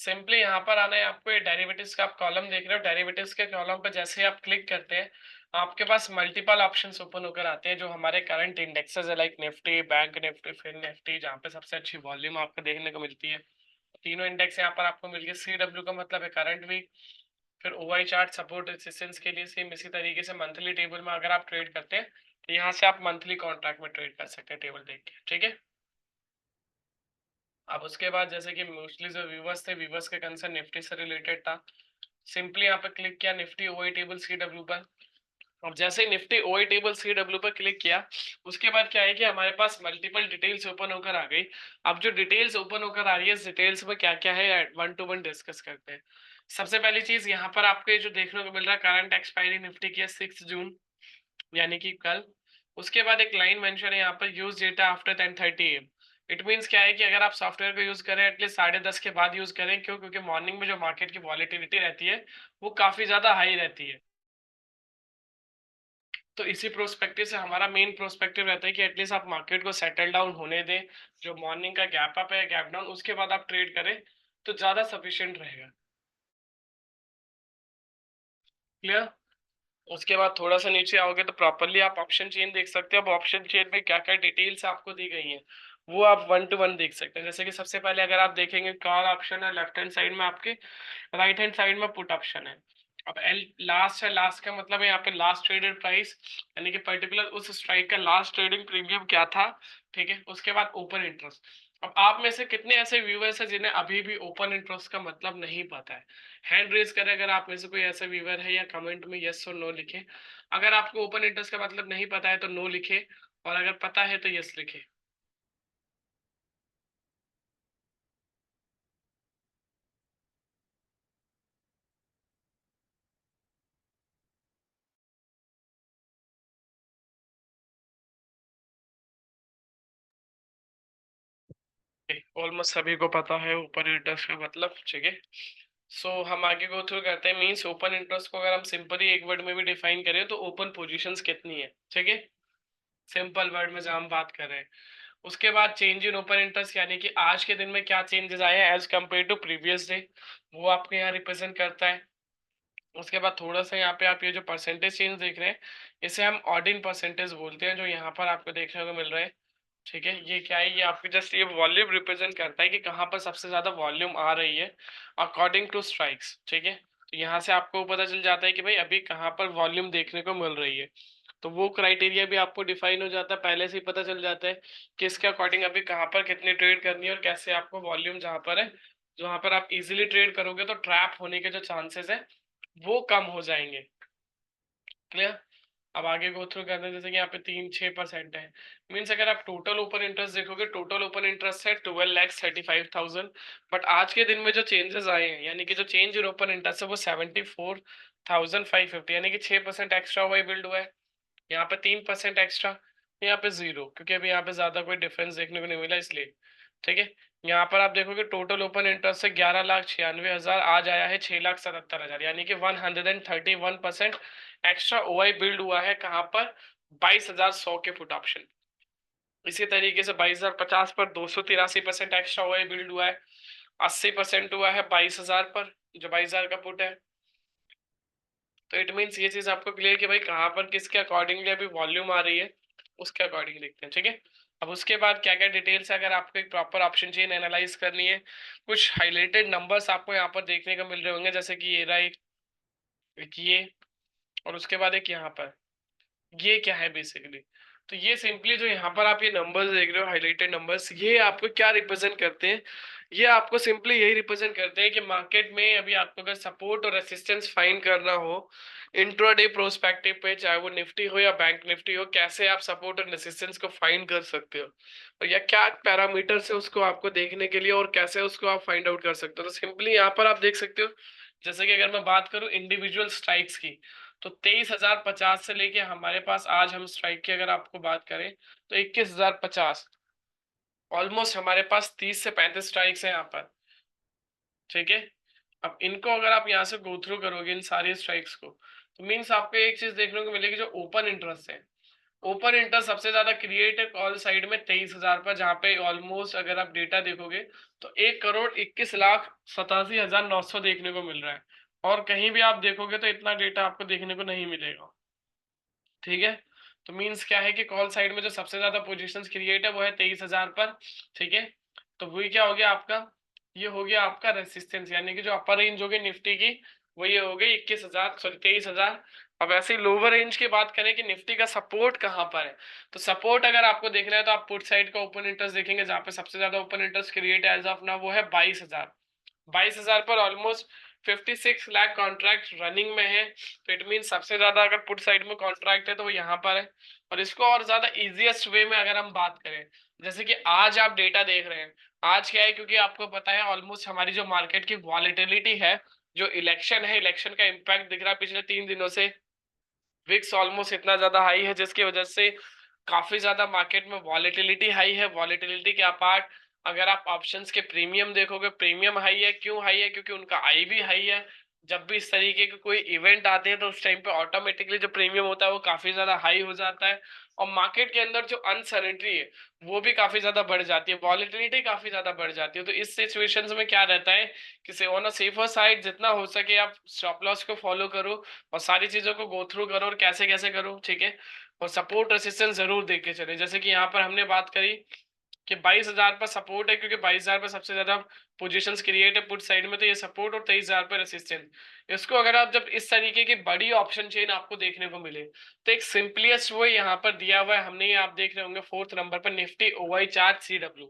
Simply यहाँ पर आना है आपको, ये डेरिवेटिव्स का आप कॉलम देख रहे हो। डेरिवेटिव्स के कॉलम पर जैसे ही आप क्लिक करते हैं, आपके पास मल्टीपल ऑप्शंस ओपन होकर आते हैं जो हमारे करंट इंडेक्सेस है, लाइक निफ्टी, बैंक निफ्टी, फिर निफ्टी, जहाँ पे सबसे अच्छी वॉल्यूम आपको देखने को मिलती है। तीनों इंडेक्स यहाँ पर आपको मिल गए। CW का मतलब है करंट वीक। फिर OI चार्ट सपोर्ट रेजिस्टेंस के लिए सेम इसी तरीके से मंथली टेबल में अगर आप ट्रेड करते हैं तो यहाँ से आप मंथली कॉन्ट्रैक्ट में ट्रेड कर सकते हैं टेबल देख के, ठीक है। अब उसके बाद जैसे कि मोस्टली जो व्यूवर्स थे, व्यूवर्स के कंसर्न निफ्टी से रिलेटेड था। सिंपली यहाँ पे क्लिक किया निफ्टी OI टेबल CW पर। और जैसे ही निफ्टी OI टेबल CW पर क्लिक किया, उसके बाद क्या है कि हमारे पास मल्टीपल डिटेल्स ओपन होकर आ गई। अब जो डिटेल्स ओपन होकर आ रही है, इस डिटेल्स में क्या क्या है वन टू वन डिस्कस करते हैं। सबसे पहली चीज यहाँ पर आपको ये जो देखने को मिल रहा है, करंट एक्सपायरी निफ्टी की है 6 जून, यानी कि कल। उसके बाद एक लाइन मेंशन है यहाँ पर, use data after 10:30 AM। It means क्या है कि अगर आप सॉफ्टवेयर को यूज करें एटलीस्ट 10:30 के बाद यूज करें। क्यों? क्योंकि मॉर्निंग में जो मार्केट की वॉलेटिलिटी रहती है वो काफी ज्यादा हाई रहती है। तो इसी प्रोस्पेक्टिव से हमारा मेन प्रोस्पेक्टिव रहता है कि एटलीस्ट आप मार्केट को सेटल डाउन होने दें। जो मॉर्निंग का गैप अप है, गैप डाउन, उसके बाद आप ट्रेड करें तो ज्यादा सफिशिएंट रहेगा। क्लियर? उसके बाद थोड़ा सा नीचे आओगे तो प्रॉपरली आप ऑप्शन चेन देख सकते हो। अब ऑप्शन चेन में क्या क्या डिटेल्स आपको दी गई हैं वो आप वन टू वन देख सकते हैं। जैसे कि सबसे पहले अगर आप देखेंगे, कॉल ऑप्शन है लेफ्ट हैंड साइड में आपके, राइट हैंड साइड में पुट ऑप्शन है। अब एल लास्ट है, लास्ट का मतलब है यहाँ पे लास्ट ट्रेडेड प्राइस, यानी कि पर्टिकुलर उस स्ट्राइक का लास्ट ट्रेडिंग प्रीमियम क्या था, ठीक है। उसके बाद ओपन इंटरेस्ट। अब आप में से कितने ऐसे व्यूअर्स हैं जिन्हें अभी भी ओपन इंटरेस्ट का मतलब नहीं पता है? हैंड रेज करें अगर आप में से कोई ऐसा व्यूअर है, या कमेंट में यस और नो लिखे। अगर आपको ओपन इंटरेस्ट का मतलब नहीं पता है तो नो लिखे, और अगर पता है तो यस लिखे। ऑलमोस्ट सभी को पता है ओपन इंटरेस्ट का मतलब, ठीक है। सो हम आगे गो थ्रू करते हैं। मींस ओपन इंटरेस्ट को अगर हम सिंपली एक वर्ड में भी डिफाइन करें तो ओपन पोजीशंस कितनी है, ठीक है। सिंपल वर्ड में जब हम बात कर रहे हैं। उसके बाद चेंज इन ओपन इंटरेस्ट, यानी कि आज के दिन में क्या चेंजेस आए हैं as compare to previous day, वो आपके यहाँ रिप्रेजेंट करता है। उसके बाद थोड़ा सा यहाँ पे आप ये जो परसेंटेज चेंज देख रहे हैं, इसे हम ऑर्डिन परसेंटेज बोलते हैं, जो यहाँ पर आपको देखने को मिल रहा है, ठीक है। ये क्या है? ये आपकी जस्ट ये वॉल्यूम रिप्रेजेंट करता है कि कहाँ पर सबसे ज्यादा वॉल्यूम आ रही है अकॉर्डिंग टू स्ट्राइक्स, ठीक है। तो यहाँ से आपको पता चल जाता है कि भाई अभी कहाँ पर वॉल्यूम देखने को मिल रही है। तो वो क्राइटेरिया भी आपको डिफाइन हो जाता है, पहले से ही पता चल जाता है कि इसके अकॉर्डिंग अभी कहाँ पर कितनी ट्रेड करनी है और कैसे आपको वॉल्यूम जहाँ पर है, जहाँ पर आप इजीली ट्रेड करोगे तो ट्रैप होने के जो चांसेस है वो कम हो जाएंगे। क्लियर? अब आगे गो थ्रू करते हैं। जैसे कि यहाँ पे 3-6% है। मीन्स अगर आप टोटल ओपन इंटरेस्ट देखोगे, टोटल ओपन इंटरेस्ट है 12,35,000। बट आज के दिन में जो चेंजेस आए हैं, यानी कि जो चेंज इन ओपन इंटरेस्ट है वो 74,550, यानी कि 6% एक्स्ट्रा हुआ बिल्ड हुआ है। यहाँ पे 3% एक्स्ट्रा, यहाँ पे जीरो, क्योंकि अभी यहाँ पे ज्यादा कोई डिफरेंस देखने को नहीं मिला इसलिए, ठीक है। यहाँ पर आप देखोगे टोटल ओपन इंटरेस्ट से 11,96,000 आज आया है 6,77,000, यानी कि 131% एक्स्ट्रा OI बिल्ड हुआ है। कहाँ पर? 22,100 के पुट ऑप्शन। इसी तरीके से 22,050 पर 283% एक्स्ट्रा OI बिल्ड हुआ है। 80% हुआ है 22,000 पर, जो 22,000 का पुट है। तो इट मीन्स ये चीज आपको क्लियर कि भाई कहाँ पर किसके अकॉर्डिंगली अभी वॉल्यूम आ रही है, उसके अकॉर्डिंग देखते हैं, ठीक है। अब उसके बाद क्या क्या डिटेल्स है, अगर आपको एक प्रॉपर ऑप्शन चेन एनालाइज करनी है, कुछ हाईलाइटेड नंबर्स आपको यहाँ पर देखने को मिल रहे होंगे, जैसे कि ये रहा एक ये, और उसके बाद एक यहाँ पर, ये क्या है बेसिकली? तो ये सिंपली जो यहाँ पर आप ये नंबर्स देख रहे हो, हाइलाइटेड नंबर्स, ये आपको क्या रिप्रेजेंट करते हैं? ये आपको सिंपली यही रिप्रेजेंट करते हैं कि मार्केट में अभी आपको अगर सपोर्ट और रेसिस्टेंस फाइंड करना हो इंट्राडे प्रोस्पेक्टिव पे, चाहे वो निफ्टी हो या बैंक निफ्टी हो, कैसे आप सपोर्ट और रेसिस्टेंस को फाइंड कर सकते हो, और या क्या पैरामीटर से उसको आपको देखने के लिए, और कैसे उसको आप फाइंड आउट कर सकते हो। तो सिंपली यहाँ पर आप देख सकते हो, जैसे कि अगर मैं बात करूं इंडिविजुअल स्ट्राइक्स की, तो 23,050 से लेके हमारे पास आज हम स्ट्राइक की अगर आपको बात करें तो 21,050, ऑलमोस्ट हमारे पास 30 से 35 स्ट्राइक्स हैं यहाँ पर, ठीक है। अब इनको अगर आप यहाँ से गो थ्रू करोगे इन सारी स्ट्राइक्स को, तो मीन्स आपको एक चीज देखने को मिलेगी, जो ओपन इंटरेस्ट है ओपन इंटरेस्ट सबसे ज्यादा क्रिएट है कॉल साइड में 23,000 पर, जहां पे ऑलमोस्ट अगर आप डेटा देखोगे तो 1,21,87,900 देखने को मिल रहा है, और कहीं भी आप देखोगे तो इतना डेटा आपको देखने को नहीं मिलेगा। ठीक है, तो मीन्स क्या है कि कॉल साइड में जो सबसे ज्यादा पोजीशंस क्रिएट है वो है 23,000 पर। ठीक है, तो वही क्या हो गया आपका, ये हो गया आपका रेसिस्टेंस, यानी कि जो अपर रेंज हो गई निफ्टी की वो ये हो गई 21,000, सॉरी 23,000। अब ऐसे ही लोअर रेंज की बात करें कि निफ्टी का सपोर्ट कहाँ पर है, तो सपोर्ट अगर आपको देखना है तो आप पुट साइड का ओपन इंटरेस्ट देखेंगे, जहाँ पे सबसे ज्यादा open interest create as of now वो है 22,000। 22,000 पर ऑलमोस्ट 56 लाख कॉन्ट्रैक्ट रनिंग में है, तो इट मीन सबसे ज्यादा अगर पुट साइड में कॉन्ट्रैक्ट है तो वो यहाँ पर है। और इसको और ज्यादा इजीएस्ट वे में अगर हम बात करें, जैसे कि आज आप डेटा देख रहे हैं, आज क्या है, क्योंकि आपको पता है ऑलमोस्ट हमारी जो मार्केट की वॉलेटिलिटी है, जो इलेक्शन है, इलेक्शन का इम्पैक्ट दिख रहा है पिछले 3 दिनों से। विक्स ऑलमोस्ट इतना ज्यादा हाई है जिसकी वजह से काफी ज्यादा मार्केट में वॉलेटिलिटी हाई है। वॉलेटिलिटी के अपार्ट अगर आप ऑप्शंस के प्रीमियम देखोगे, प्रीमियम हाई है, क्यों हाई है, क्योंकि उनका आई भी हाई है। जब भी इस तरीके के कोई इवेंट आते हैं तो उस टाइम पे ऑटोमेटिकली जो प्रीमियम होता है वो काफी ज्यादा हाई हो जाता है, और मार्केट के अंदर जो अनसर्टेनिटी है वो भी काफी ज्यादा बढ़ जाती है, वॉलेटिलिटी काफी ज्यादा बढ़ जाती है। तो इस सिचुएशंस में क्या रहता है कि ऑन अ सेफर साइड जितना हो सके आप स्टॉप लॉस को फॉलो करो और सारी चीजों को गो थ्रू करो, और कैसे कैसे करो, ठीक है। और सपोर्ट रेसिस्टेंस जरूर देख के चले, जैसे कि यहाँ पर हमने बात करी कि 22,000 पर सपोर्ट है, क्योंकि 22,000 पर सबसे ज्यादा पोजीशंस क्रिएट है पुट साइड में, तो ये सपोर्ट, और 23,000 पर रेसिस्टेंस। इसको अगर आप जब इस तरीके की बड़ी ऑप्शन चेन आपको देखने को मिले तो एक सिंपलेस्ट वो यहाँ पर दिया हुआ है हमने, ये आप देख रहे होंगे 4th नंबर पर निफ्टी ओवाई चार्ट CW।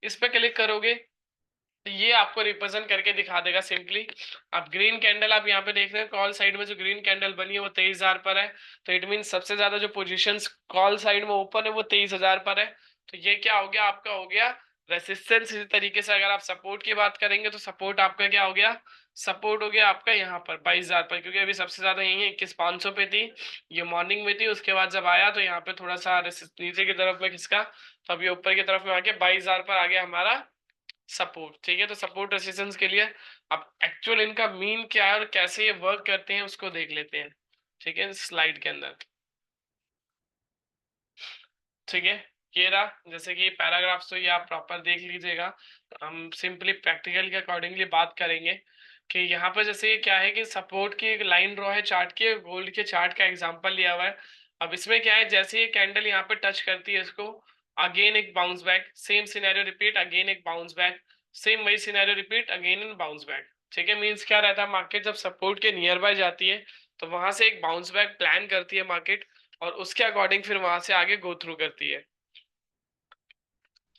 इस पे क्लिक करोगे तो ये आपको रिप्रेजेंट करके दिखा देगा सिंपली। अब ग्रीन कैंडल आप यहाँ पे देख रहे हैं, कॉल साइड में जो ग्रीन कैंडल बनी है वो 23,000 पर है, तो इट मीन सबसे ज्यादा जो पोजीशंस कॉल साइड में ओपन है वो 23,000 पर है। तो ये क्या हो गया आपका, हो गया रेसिस्टेंस। इसी तरीके से अगर आप सपोर्ट की बात करेंगे तो सपोर्ट आपका क्या हो गया, सपोर्ट हो गया आपका यहाँ पर 22,000 पर, क्योंकि अभी सबसे ज्यादा यही है 21,500 पे थी, ये मॉर्निंग में थी, उसके बाद जब आया तो यहाँ पे थोड़ा सा नीचे की तरफ में खिसका, तो अभी ऊपर की तरफ में आके 22,000 पर आ गया हमारा सपोर्ट। ठीक है, तो सपोर्ट रेसिस्टेंस के लिए अब एक्चुअल इनका मीन क्या है और कैसे ये वर्क करते हैं उसको देख लेते हैं। ठीक है, स्लाइड के अंदर। ठीक है, ये रहा, जैसे कि पैराग्राफ्स तो ये आप प्रॉपर देख लीजिएगा। हम सिंपली प्रैक्टिकल के अकॉर्डिंगली बात करेंगे कि यहाँ पर जैसे ये क्या है कि सपोर्ट की एक लाइन ड्रॉ है चार्ट की, गोल्ड के चार्ट का एग्जांपल लिया हुआ है। अब इसमें क्या है, जैसे ये कैंडल यहाँ पे टच करती है इसको, अगेन एक bounce back, same scenario repeat, again एक बाउंस बैक, सेम वही scenario repeat, again in bounce back. ठीक है, मीन्स क्या रहता है, मार्केट जब सपोर्ट के नियर बाय जाती है तो वहां से एक बाउंस बैक प्लान करती है मार्केट, और उसके अकॉर्डिंग फिर वहां से आगे गो थ्रू करती है।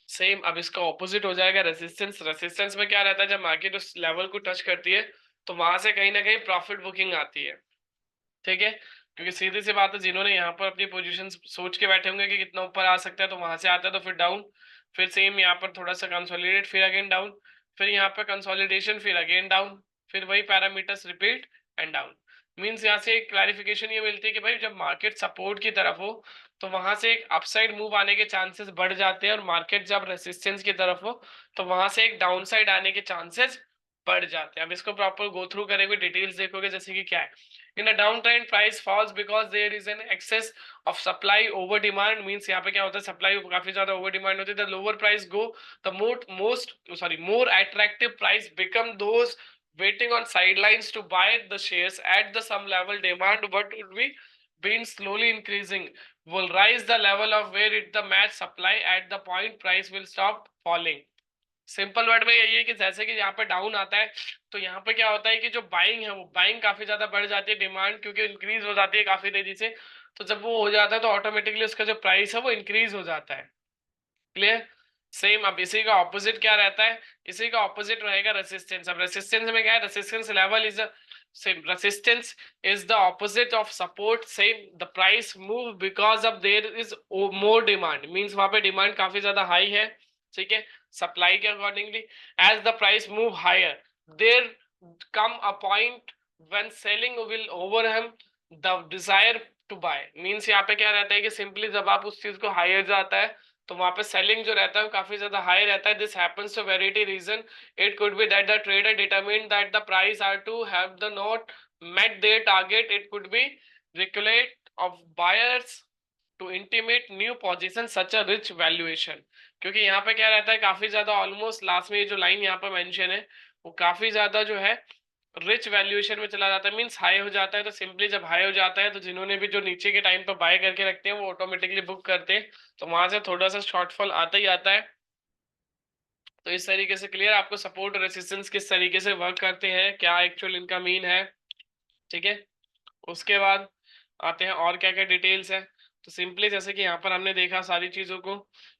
सेम अब इसका ऑपोजिट हो जाएगा रेसिस्टेंस। रेसिस्टेंस में क्या रहता है, जब मार्केट उस लेवल को टच करती है तो वहां से कहीं ना कहीं प्रॉफिट बुकिंग आती है। ठीक है, क्योंकि सीधी सी बात है, जिन्होंने यहाँ पर अपनी पोजीशन सोच के बैठे होंगे कि कितना ऊपर आ सकता है, तो वहां से आता है तो फिर डाउन, फिर सेम यहाँ पर थोड़ा सा कंसोलिडेट, फिर अगेन डाउन, फिर यहाँ पर कंसोलिडेशन, फिर अगेन डाउन, फिर वही parameters repeat and down. Means यहाँ से एक क्लैरिफिकेशन ये मिलती है कि भाई जब मार्केट सपोर्ट की तरफ हो तो वहां से एक अपसाइड मूव आने के चांसेस बढ़ जाते हैं, और मार्केट जब रेसिस्टेंस की तरफ हो तो वहां से एक डाउन साइड आने के चांसेस बढ़ जाते हैं। अब इसको प्रॉपर गो थ्रू करेंगे, डिटेल्स देखोगे, जैसे कि क्या है, in a downtrend price falls because there is an excess of supply over demand। means यहाँ पे क्या होता है, सप्लाई काफी ज्यादा ओवर डिमांड होती है, the lower price go, the more attractive price become those waiting on sidelines to buy the shares at the some level demand what would be been slowly increasing will rise the level of where it the match supply at the point price will stop falling। Simple word में यही है कि जैसे कि यहाँ पे down आता है तो यहाँ पे क्या होता है कि जो बाइंग है वो बाइंग काफी ज्यादा बढ़ जाती है, डिमांड क्योंकि इंक्रीज हो जाती है काफी तेजी से, तो जब वो हो जाता है तो ऑटोमेटिकली उसका जो प्राइस है वो इंक्रीज हो जाता है। क्लियर। सेम अब इसी का ऑपोजिट क्या रहता है, इसी का ऑपोजिट रहेगा रेसिस्टेंस। अब रेसिस्टेंस में क्या है, resistance level is same, resistance is the opposite of support, same the price move because of their is more demand, means वहां पे डिमांड काफी ज्यादा हाई है। ठीक है, सप्लाई के accordingly as the price move higher there come a point when selling will overwhelm the desire to buy. Means यहाँ पे क्या रहता है कि सिंपली जब आप उस चीज को हायर जाता है तो वहां पे सेलिंग जो रहता है वो काफी ज्यादा हाई रहता है। This happens to variety reason, it could be that the trader determined that the price are to have the not met their target, it could be reculate of buyers to intimate new position such a rich valuation. क्योंकि यहाँ पे क्या रहता है, काफी ज्यादा almost last में ये जो लाइन यहाँ पे मेंशन है वो काफी ज्यादा जो है रिच वैल्यूएशन में चला जाता है, मींस हाई हो जाता है। तो सिंपली जब हाई हो जाता है तो जिन्होंने भी जो नीचे के टाइम पर बाय करके रखते हैं वो ऑटोमेटिकली बुक करते हैं, तो वहां से थोड़ा सा शॉर्टफॉल आता ही आता है। तो इस तरीके से क्लियर, आपको सपोर्ट रेसिस्टेंस किस तरीके से वर्क करते हैं, क्या एक्चुअल इनका मीन है, ठीक है। उसके बाद आते हैं और क्या क्या डिटेल्स है। तो सिंपली जैसे कि यहाँ पर हमने देखा सारी चीजों को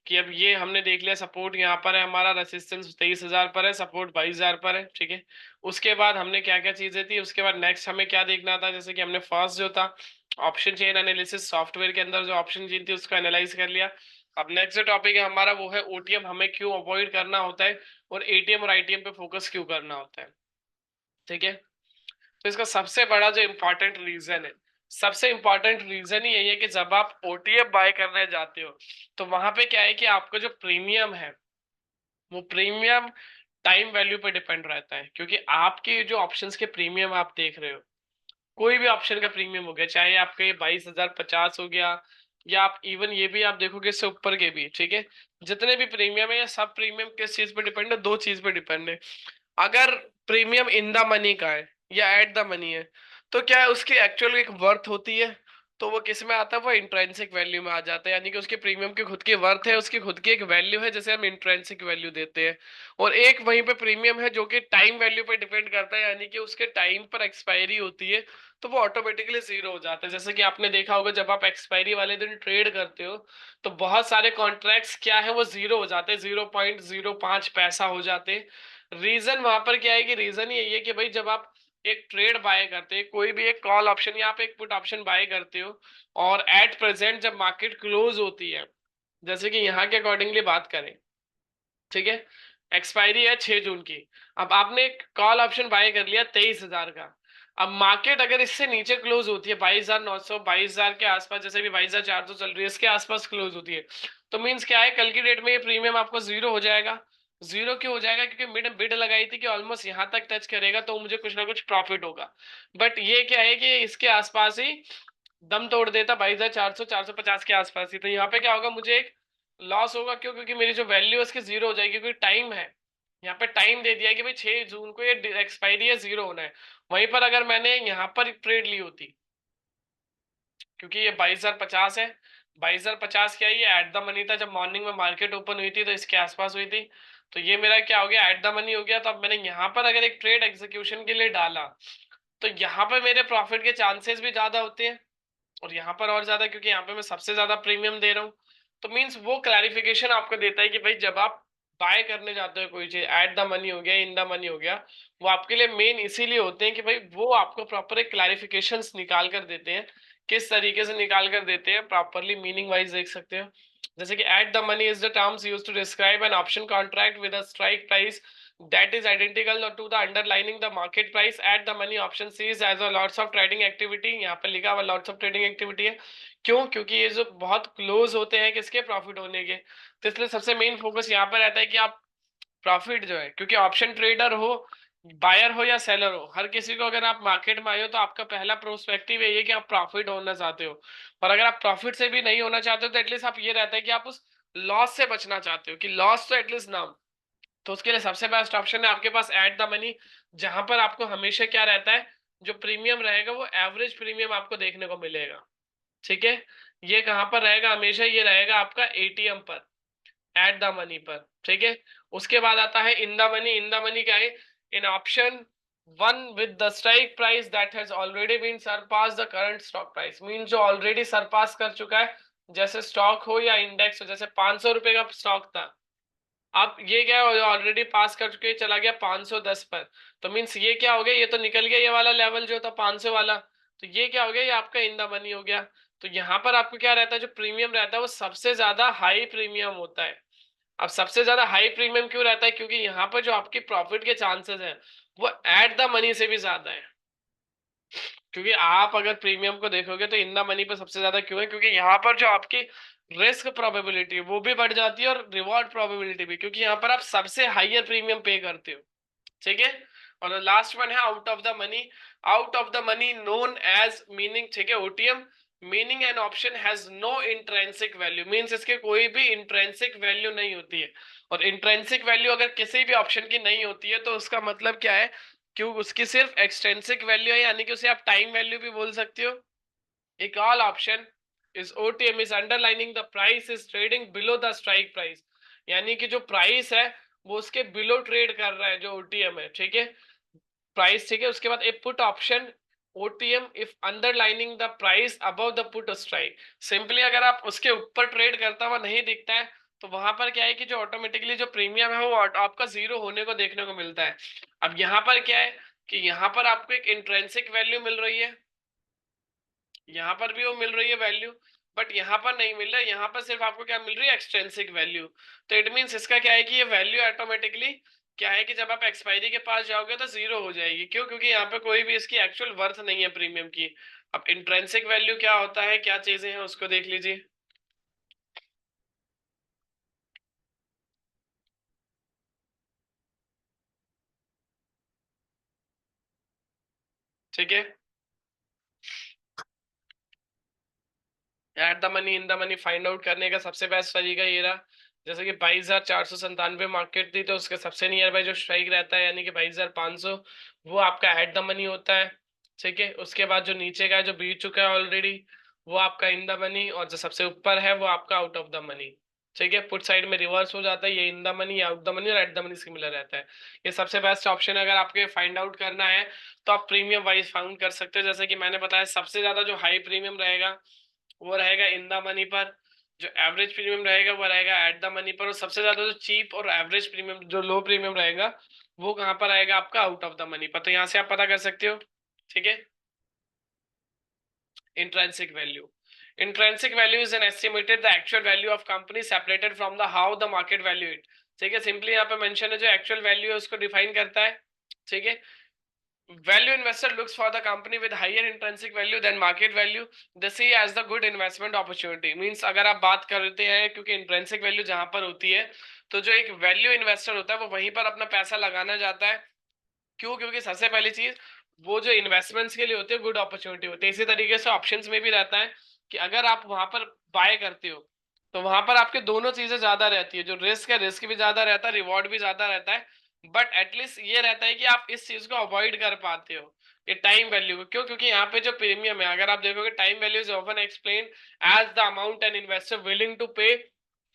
कि अब ये हमने देख लिया, सपोर्ट यहाँ पर है हमारा, रेसिस्टेंस 23,000 पर है, सपोर्ट 22,000 पर है, ठीक है। उसके बाद हमने क्या क्या चीजें थी, उसके बाद नेक्स्ट हमें क्या देखना था, जैसे कि हमने फर्स्ट जो था ऑप्शन चेन एनालिसिस, सॉफ्टवेयर के अंदर जो ऑप्शन चेन थी उसको एनालाइज कर लिया। अब नेक्स्ट जो टॉपिक है हमारा वो है ओटीएम, हमें क्यों अवॉइड करना होता है और एटीएम और आईटीएम पे फोकस क्यों करना होता है, ठीक है। तो इसका सबसे बड़ा जो इम्पोर्टेंट रीजन है, सबसे इम्पोर्टेंट रीजन ही यही है कि जब आप ओटीएफ बाय करने जाते हो तो वहां पे क्या है कि आपका जो प्रीमियम है वो प्रीमियम टाइम वैल्यू पे डिपेंड रहता है। क्योंकि आपके जो ऑप्शंस के प्रीमियम आप देख रहे हो, कोई भी ऑप्शन का प्रीमियम हो गया, चाहे आपका ये 22,050 हो गया या आप इवन ये भी आप देखोगे इससे ऊपर के भी, ठीक है। जितने भी प्रीमियम है, ये सब प्रीमियम किस चीज पे डिपेंड है, दो चीज पे डिपेंड है। अगर प्रीमियम इन द मनी का है या एट द मनी है तो क्या है, उसकी एक्चुअल एक वर्थ होती है, तो वो किस में आता है, वो इंट्रिंसिक वैल्यू में आ जाता है। यानी कि उसके प्रीमियम की खुद की वर्थ है, उसकी खुद की एक वैल्यू है जैसे हम इंट्रिंसिक वैल्यू देते हैं। और एक वहीं पे प्रीमियम है जो कि टाइम वैल्यू पे डिपेंड करता है, यानी कि उसके टाइम पर एक्सपायरी होती है तो वो ऑटोमेटिकली जीरो हो जाता है। जैसे कि आपने देखा होगा जब आप एक्सपायरी वाले दिन ट्रेड करते हो तो बहुत सारे कॉन्ट्रैक्ट्स क्या है वो जीरो हो जाते हैं, 0.05 पैसा हो जाते हैं। रीजन वहां पर क्या है कि रीजन यही है कि भाई जब आप एक ट्रेड बाय करते हैं, कोई भी एक कॉल ऑप्शन या आप एक पुट ऑप्शन बाय करते हो, और एट प्रेजेंट जब मार्केट क्लोज होती है, जैसे कि यहाँ के अकॉर्डिंगली बात करें, ठीक है, एक्सपायरी है 6 जून की, अब आपने एक कॉल ऑप्शन बाय कर लिया 23,000 का। अब मार्केट अगर इससे नीचे क्लोज होती है 22,900, 22,000 के आसपास, जैसे भी 22,400 चल रही है इसके आसपास क्लोज होती है, तो मीन्स क्या है, कल की डेट में ये प्रीमियम आपको जीरो हो जाएगा। जीरो क्यों हो जाएगा, क्योंकि मिड बिड लगाई थी कि ऑलमोस्ट यहाँ तक टच करेगा तो मुझे कुछ ना कुछ प्रॉफिट होगा। बट ये क्या है कि इसके आसपास ही दम तोड़ देता, 22,400 450 के आसपास ही, तो यहाँ पे क्या होगा, मुझे एक लॉस होगा। क्यों, क्योंकि मेरी जो वैल्यू है उसकी जीरो हो जाएगी, क्योंकि टाइम है, यहाँ पे टाइम दे दिया है कि भाई 6 जून को ये एक्सपायरी है, जीरो होना है। वहीं पर अगर मैंने यहाँ पर ट्रेड ली होती, क्योंकि ये 22,050 है, 22,050 क्या है, ये एट द मनी था जब मॉर्निंग में मार्केट ओपन हुई थी तो इसके आसपास हुई थी, तो ये मेरा क्या हो गया, एट द मनी हो गया। तो अब मैंने यहाँ पर अगर एक ट्रेड एग्जीक्यूशन के लिए डाला तो यहाँ पर मेरे प्रॉफिट के चांसेस भी ज्यादा होते हैं, और यहाँ पर और ज्यादा, क्योंकि यहाँ पे मैं सबसे ज्यादा प्रीमियम दे रहा हूँ। तो मीन्स वो क्लैरिफिकेशन आपको देता है कि भाई जब आप बाय करने जाते हो कोई चीज, एट द मनी हो गया, इन द मनी हो गया, वो आपके लिए मेन इसीलिए होते हैं कि भाई वो आपको प्रॉपर एक क्लैरिफिकेशन निकाल कर देते हैं। किस तरीके से निकाल कर देते हैं, प्रॉपरली मीनिंग वाइज देख सकते हो। जैसे कि at the money is the terms used to describe an option contract with a strike price that is identical to the underlining the market price at the money option sees as a lots of trading activity। यहाँ पे लिखा हुआ lots of trading activity है, क्यों, क्योंकि ये जो बहुत क्लोज होते हैं किसके, प्रॉफिट होने के, तो इसलिए सबसे मेन फोकस यहाँ पर रहता है कि आप प्रॉफिट जो है, क्योंकि ऑप्शन ट्रेडर हो, बायर हो या सेलर हो, हर किसी को अगर आप मार्केट में आए हो तो आपका पहला प्रोस्पेक्टिव यही है कि आप प्रॉफिट होना चाहते हो। और अगर आप प्रॉफिट से भी नहीं होना चाहते हो तो एटलीस्ट आप ये रहता है कि आप उस लॉस से बचना चाहते हो कि लॉस तो एटलीस्ट ना हो। तो उसके लिए सबसे बेस्ट ऑप्शन है आपके पास एट द मनी, जहां पर आपको हमेशा क्या रहता है, जो प्रीमियम रहेगा वो एवरेज प्रीमियम आपको देखने को मिलेगा, ठीक है। ये कहां पर रहेगा, हमेशा ये रहेगा आपका एटीएम पर, एट द मनी पर, ठीक है। उसके बाद आता है in the money. In the money क्या है, in option one with the strike price that has already been surpass the current stock price, mean जो ऑलरेडी सरपास कर चुका है, जैसे स्टॉक हो या इंडेक्स हो, जैसे 500 रुपए का स्टॉक था, अब ये क्या है, ऑलरेडी पास कर चुके, चला गया 510 पर, तो मीन्स ये क्या हो गया, ये तो निकल गया ये वाला लेवल जो था 500 वाला, तो ये क्या हो गया, ये आपका इन द मनी हो गया। तो यहाँ पर आपको क्या रहता है, जो प्रीमियम रहता है वो सबसे ज्यादा हाई प्रीमियम होता है। अब सबसे ज्यादा हाई प्रीमियम क्यों रहता है, क्योंकि यहाँ पर जो आपकी प्रॉफिट के चांसेस है वो एट द मनी से भी ज्यादा है। क्योंकि आप अगर प्रीमियम को देखोगे तो इन द मनी पर सबसे ज्यादा क्यों है, क्योंकि यहाँ पर जो आपकी रिस्क प्रोबेबिलिटी वो भी बढ़ जाती है और रिवॉर्ड प्रोबेबिलिटी भी, क्योंकि यहाँ पर आप सबसे हाईयर प्रीमियम पे करते हो, ठीक है। और लास्ट वन है out of the money. Out of the money known as meaning, ठीक है, OTM meaning an option has no intrinsic value, means इसके कोई भी इंट्रेंसिक वैल्यू नहीं होती है। और इंट्रेंसिक वैल्यू अगर किसी भी ऑप्शन की नहीं होती है तो उसका मतलब क्या है, क्यों उसकी सिर्फ एक्सटेंसिक वैल्यू है, यानी कि उसे आप टाइम वैल्यू भी बोल सकते हो। एक all option is OTM is underlining the price is trading below the strike price, यानी कि जो प्राइस है वो उसके बिलो ट्रेड कर रहा है, जो ओटीएम है, ठीक है, प्राइस, ठीक है। उसके बाद a put option OTM if underlining the price above the put strike, simply अगर आप उसके ऊपर ट्रेड करता हुआ नहीं दिखता है तो वहां पर क्या है कि जो ऑटोमेटिकली जो प्रीमियम है वो आपका जीरो होने को देखने को मिलता है। अब यहाँ पर क्या है कि यहाँ पर आपको एक इंट्रेंसिक वैल्यू मिल रही है, यहाँ पर भी वो मिल रही है वैल्यू, बट यहाँ पर नहीं मिल रहा है, यहाँ पर सिर्फ आपको क्या मिल रही है, एक्सटेंसिक वैल्यू। तो इट मीन्स इसका क्या है कि ये वैल्यू ऑटोमेटिकली क्या है कि जब आप एक्सपायरी के पास जाओगे तो जीरो हो जाएगी, क्यों, क्योंकि यहाँ पे कोई भी इसकी एक्चुअल वर्थ नहीं है प्रीमियम की। अब इंट्रेंसिक वैल्यू क्या होता है, क्या चीजें हैं उसको देख लीजिए, ठीक है। Eight the money in the money find out करने का सबसे बेस्ट तरीका ये रहा, जैसे कि 22,497 मार्केट थी तो उसके सबसे नियर बाय जो स्ट्राइक रहता है यानी कि 22,500, वो आपका एट द मनी होता है, ठीक है। उसके बाद जो नीचे का है जो बीत चुका है ऑलरेडी वो आपका इन द मनी, और जो सबसे ऊपर है वो आपका आउट ऑफ द मनी, ठीक है। पुट साइड में रिवर्स हो जाता है, ये इन the money, out the money और एट द मनी सिमिलर रहता है। ये सबसे बेस्ट ऑप्शन है अगर आपके फाइंड आउट करना है तो आप प्रीमियम वाइज फाउंड कर सकते हो। जैसे कि मैंने बताया सबसे ज्यादा जो हाई प्रीमियम रहेगा वो रहेगा इन द मनी पर, जो एवरेज प्रीमियम रहेगा वो रहेगा एट द मनी पर, और सबसे ज्यादा जो चीप और एवरेज प्रीमियम जो लो प्रीमियम रहेगा वो कहाँ पर आएगा, आपका आउट ऑफ द मनी पर। तो यहाँ से आप पता कर सकते हो, ठीक है। intrinsic value, intrinsic value is an estimated the actual value of company separated from the how the market value it, ठीक है। सिंपली यहाँ पे मेंशन है जो एक्चुअल वैल्यू है उसको डिफाइन करता है, ठीक है। Value investor looks for the company with higher intrinsic value than market value. They see as the good investment opportunity. Means अगर आप बात करते हैं क्योंकि intrinsic value जहां पर होती है तो जो एक वैल्यू इन्वेस्टर होता है वो वहीं पर अपना पैसा लगाना चाहता है, क्यों, क्योंकि सबसे पहली चीज वो जो इन्वेस्टमेंट्स के लिए होती है गुड अपॉर्चुनिटी होती है। इसी तरीके से ऑप्शंस में भी रहता है कि अगर आप वहां पर बाय करते हो तो वहां पर आपके दोनों चीजें ज्यादा रहती है, जो रिस्क है रिस्क भी ज्यादा रहता है, रिवॉर्ड भी ज्यादा रहता है, बट एटलीस्ट ये रहता है कि आप इस चीज को अवॉइड कर पाते हो, ये टाइम वैल्यू को, क्यों, क्योंकि यहाँ पे जो प्रीमियम है अगर आप देखोगे time value is often explain as the amount an investor willing to pay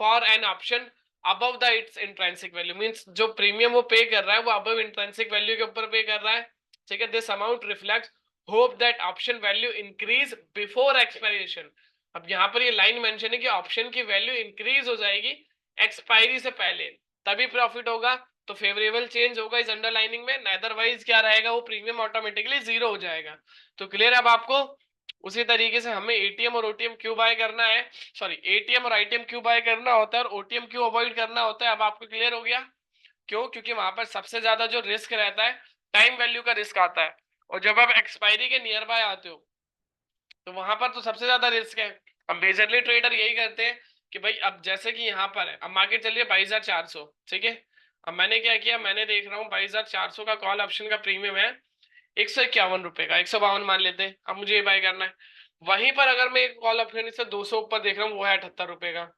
for an option above the its intrinsic value, means जो प्रीमियम वो पे कर रहा है वो अबव इंट्रिंसिक वैल्यू के ऊपर पे कर रहा है, ठीक है। This amount reflects hope that option value increase before expiration. अब यहाँ पर ये लाइन मेंशन है कि ऑप्शन की वैल्यू इंक्रीज हो जाएगी एक्सपायरी से पहले, तभी प्रॉफिट होगा, तो फेवरेबल चेंज होगा इस अंडरलाइनिंग में, अदरवाइज क्या रहेगा, वो प्रीमियम ऑटोमेटिकली जीरो हो जाएगा। तो क्लियर अब आपको, उसी तरीके से हमें एटीएम और ओटीएम क्यों बाय करना है, सॉरी एटीएम और आईटीएम क्यों बाय करना होता है और ओटीएम क्यों अवॉइड करना होता है, अब आपको क्लियर हो गया। क्यों, क्योंकि वहां पर सबसे ज्यादा जो रिस्क रहता है टाइम वैल्यू का रिस्क आता है, और जब आप एक्सपायरी के नियर बाय आते हो तो वहां पर तो सबसे ज्यादा रिस्क है। अब मेजरली ट्रेडर यही करते हैं कि भाई अब जैसे कि यहाँ पर है, अब मार्केट चलिए 22,400, ठीक है। अब मैंने क्या किया, मैंने देख रहा हूँ 22,400 का कॉल ऑप्शन का प्रीमियम है 151 रुपए का, 152 मान लेते हैं, अब मुझे ये बाय करना है। वहीं पर अगर मैं एक कॉल ऑप्शन से 200 ऊपर देख रहा हूँ वो है 78 रुपए का,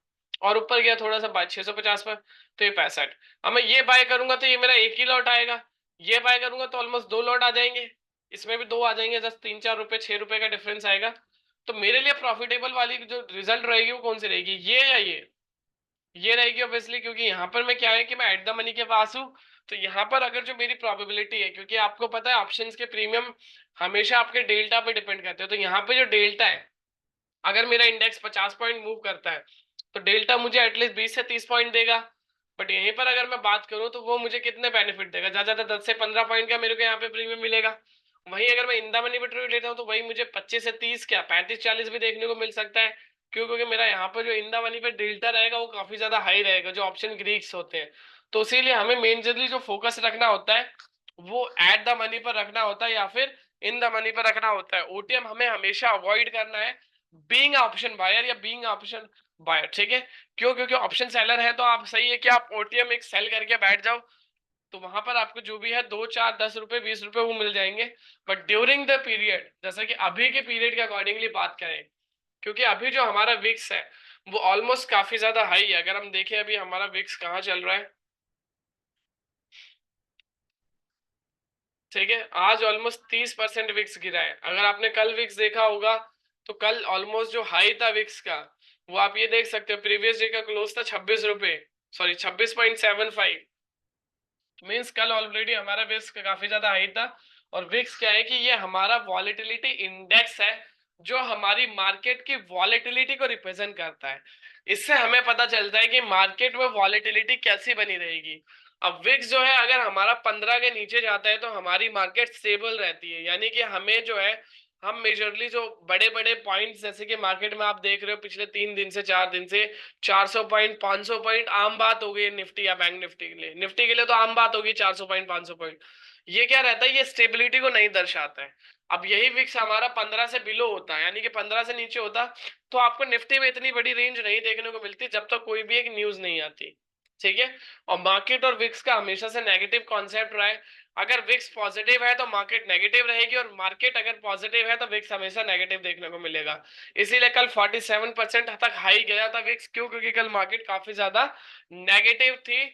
और ऊपर गया थोड़ा सा 650 पर तो ये 65। अब मैं ये बाय करूंगा तो ये मेरा एक ही लॉट आएगा, ये बाय करूंगा तो ऑलमोस्ट दो लॉट आ जाएंगे, इसमें भी दो आ जाएंगे, जस्ट 3-4 रुपए 6 रुपए का डिफरेंस आएगा। तो मेरे लिए प्रॉफिटेबल वाली जो रिजल्ट रहेगी वो कौन सी रहेगी, ये या ये रहेगी ऑब्वियसली, क्योंकि यहाँ पर मैं क्या है कि मैं एट द मनी के पास हूँ। तो यहाँ पर अगर जो मेरी प्रोबेबिलिटी है, क्योंकि आपको पता है ऑप्शंस के प्रीमियम हमेशा आपके डेल्टा पे डिपेंड करते हैं, तो यहाँ पे जो डेल्टा है अगर मेरा इंडेक्स 50 पॉइंट मूव करता है तो डेल्टा मुझे एटलीस्ट 20 से 30 पॉइंट देगा, बट यहीं पर अगर मैं बात करूं तो वो मुझे कितने बेनिफिट देगा, ज्यादा ज्यादा 10 से 15 पॉइंट का मेरे को यहाँ पे प्रीमियम मिलेगा। वहीं अगर मैं इंदा मनी पे ट्रेड लेता हूँ तो वही मुझे 25 से 30 क्या 35-40 भी देखने को मिल सकता है, क्यों, क्योंकि मेरा यहाँ पर जो इंदा मनी पे डेल्टा रहेगा वो काफी ज्यादा हाई रहेगा जो ऑप्शन ग्रीक्स होते हैं। तो इसीलिए हमें मेनली जो फोकस रखना होता है वो एट द मनी पर रखना होता है या फिर इन द मनी पर रखना होता है। ओटीएम हमें हमेशा अवॉइड करना है बीइंग ऑप्शन बायर या बीइंग ऑप्शन बायर, ठीक है। क्यों, क्योंकि ऑप्शन सेलर है तो आप सही है कि आप ओटीएम एक सेल करके बैठ जाओ तो वहां पर आपको जो भी है 2 4 10 रुपए 20 रुपए वो मिल जाएंगे, बट ड्यूरिंग द पीरियड जैसा कि अभी के पीरियड के अकॉर्डिंगली बात करें क्योंकि अभी जो हमारा विक्स है वो ऑलमोस्ट काफी ज्यादा हाई है। अगर हम देखें अभी हमारा विक्स कहाँ चल रहा है, ठीक है, आज ऑलमोस्ट 30% विक्स गिरा है। अगर आपने कल विक्स देखा होगा तो कल ऑलमोस्ट जो हाई था विक्स का वो आप ये देख सकते हो, प्रीवियस डे का क्लोज था 26 रुपए, सॉरी 26.75। मीन्स कल ऑलरेडी हमारा विक्स काफी ज्यादा हाई था। और विक्स क्या है कि ये हमारा वॉलेटिलिटी इंडेक्स है जो हमारी मार्केट की वॉलेटिलिटी को रिप्रेजेंट करता है। इससे हमें पता चलता है कि मार्केट में वॉलेटिलिटी कैसी बनी रहेगी। अब विक्स जो है अगर हमारा 15 के नीचे जाता है तो हमारी मार्केट स्टेबल रहती है, यानी कि हमें जो है हम मेजरली जो बड़े बड़े पॉइंट्स जैसे कि मार्केट में आप देख रहे हो पिछले 3 दिन से 4 दिन से 400 पॉइंट 500 पॉइंट आम बात हो गई है निफ्टी या बैंक निफ्टी के लिए। निफ्टी के लिए तो आम बात होगी 400 पॉइंट 500 पॉइंट। ये क्या रहता है, ये स्टेबिलिटी को नहीं दर्शाता है। अब यही विक्स हमारा 15 से बिलो होता है, यानी कि 15 से नीचे होता, तो आपको निफ्टी में इतनी बड़ी रेंज नहीं देखने को मिलती जब तक कोई भी एक न्यूज नहीं आती। ठीक है। और मार्केट और विक्स का हमेशा से नेगेटिव कॉन्सेप्ट रहा है। अगर विक्स पॉजिटिव है तो मार्केट नेगेटिव रहेगी, और मार्केट अगर पॉजिटिव है तो विक्स हमेशा नेगेटिव देखने को मिलेगा। इसीलिए कल 47% तक हाई गया था विक्स। क्यों? क्योंकि कल मार्केट काफी ज्यादा नेगेटिव थी